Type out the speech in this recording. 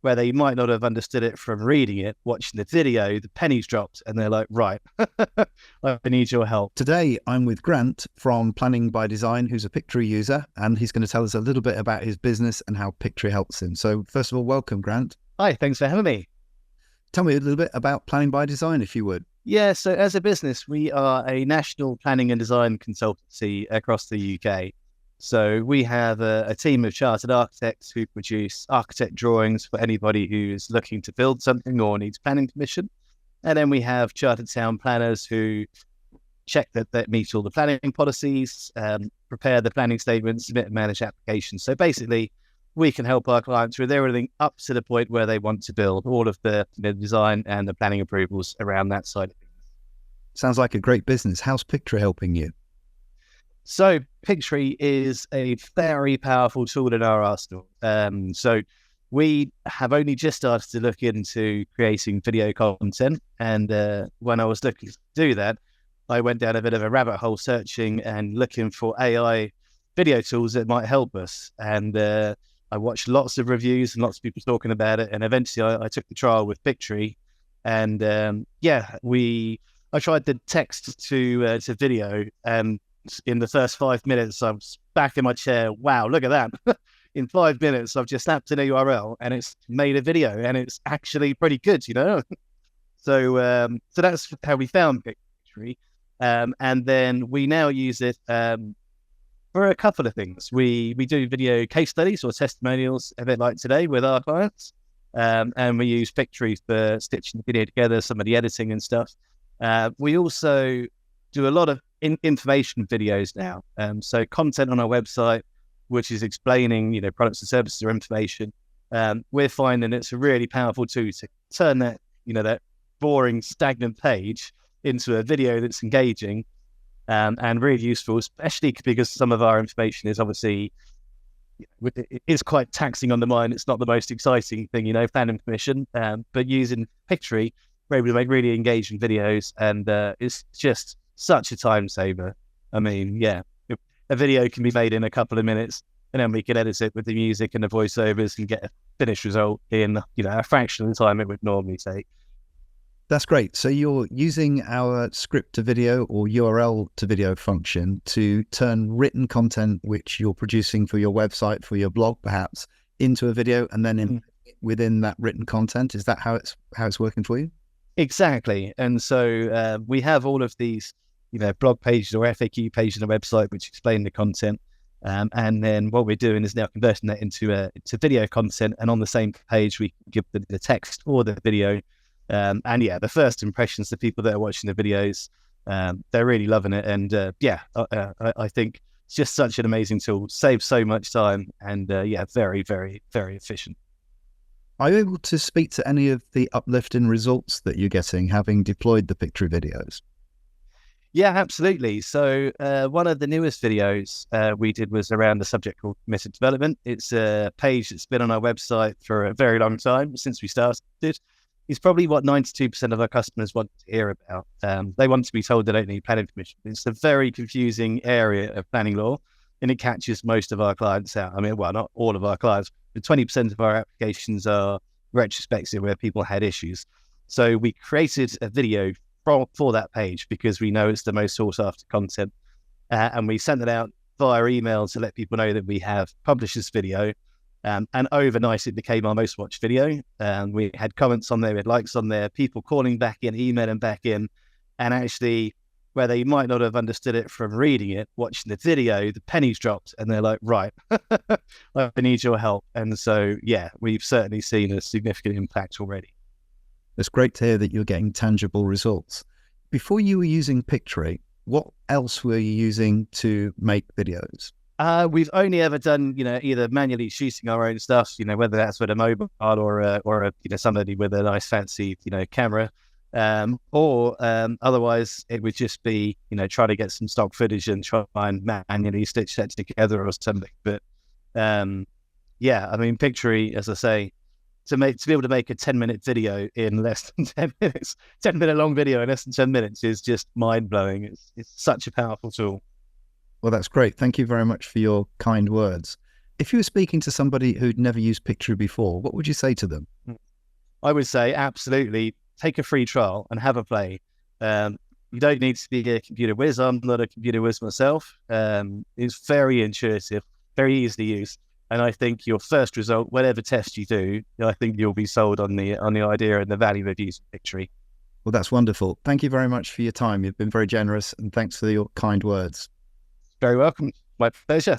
where they might not have understood it from reading it, watching the video, the pennies dropped and they're like, right, I need your help. Today, I'm with Grant from Planning by Design, who's a Pictory user, and he's going to tell us a little bit about his business and how Pictory helps him. So first of all, welcome, Grant. Hi, thanks for having me. Tell me a little bit about Planning by Design, if you would. Yeah, so as a business, we are a national planning and design consultancy across the UK. So we have a team of chartered architects who produce architect drawings for anybody who's looking to build something or needs planning permission. And then we have chartered town planners who check that meet all the planning policies, prepare the planning statements, submit and manage applications. So basically, we can help our clients with everything up to the point where they want to build, all of the design and the planning approvals around that side of things. Sounds like a great business. How's Pictory helping you? So Pictory is a very powerful tool in our arsenal. So we have only just started to look into creating video content. And when I was looking to do that, I went down a bit of a rabbit hole searching and looking for AI video tools that might help us. And I watched lots of reviews and lots of people talking about it. And eventually I took the trial with Pictory. And I tried the text to video, and in the first 5 minutes, I was back in my chair. Wow, look at that. In 5 minutes, I've just snapped an URL and it's made a video and it's actually pretty good, So that's how we found Pictory. And then we now use it for a couple of things. We do video case studies or testimonials, a bit like today with our clients. And we use Pictory for stitching the video together, some of the editing and stuff. We also do a lot of information videos now. So content on our website, which is explaining, products and services or information. We're finding it's a really powerful tool to turn that, that boring, stagnant page into a video that's engaging and really useful, especially because some of our information is obviously, it is quite taxing on the mind. It's not the most exciting thing, planning permission, but using Pictory, we're able to make really engaging videos, and it's just such a time saver. I mean, a video can be made in a couple of minutes, and then we can edit it with the music and the voiceovers and get a finished result in, a fraction of the time it would normally take. That's great. So you're using our script to video or URL to video function to turn written content, which you're producing for your website, for your blog, perhaps, into a video, and then within that written content. Is that how it's working for you? Exactly. And so we have all of these, blog pages or FAQ pages on the website which explain the content. And then what we're doing is now converting that into video content. And on the same page, we can give the text or the video. The first impressions, the people that are watching the videos, they're really loving it. And I think it's just such an amazing tool, saves so much time, and very, very, very efficient. Are you able to speak to any of the uplift in results that you're getting having deployed the Pictory videos? Yeah, absolutely. So one of the newest videos we did was around the subject called committed development. It's a page that's been on our website for a very long time, since we started. It's probably what 92% of our customers want to hear about. They want to be told they don't need planning permission. It's a very confusing area of planning law, and it catches most of our clients out. I mean, well, not all of our clients, but 20% of our applications are retrospective where people had issues. So we created a video for that page because we know it's the most sought after content. And we sent it out via email to let people know that we have published this video. And overnight, it became our most watched video. We had comments on there, we had likes on there, people calling back in, emailing back in, and actually, where they might not have understood it from reading it, watching the video, the pennies dropped, and they're like, right, I need your help. And so, we've certainly seen a significant impact already. It's great to hear that you're getting tangible results. Before you were using Pictory, what else were you using to make videos? We've only ever done, either manually shooting our own stuff, whether that's with a mobile or somebody with a nice fancy, camera, or otherwise it would just be, trying to get some stock footage and try and manually stitch that together or something. But I mean, Pictory, as I say, to be able to make a 10-minute video in less than 10 minutes, 10-minute long video in less than 10 minutes is just mind blowing. It's such a powerful tool. Well, that's great. Thank you very much for your kind words. If you were speaking to somebody who'd never used Pictory before, what would you say to them? I would say absolutely take a free trial and have a play. You don't need to be a computer whiz. I'm not a computer whiz myself. It's very intuitive, very easy to use. And I think your first result, whatever test you do, I think you'll be sold on the idea and the value of using Pictory. Well, that's wonderful. Thank you very much for your time. You've been very generous, and thanks for your kind words. Very welcome. My pleasure.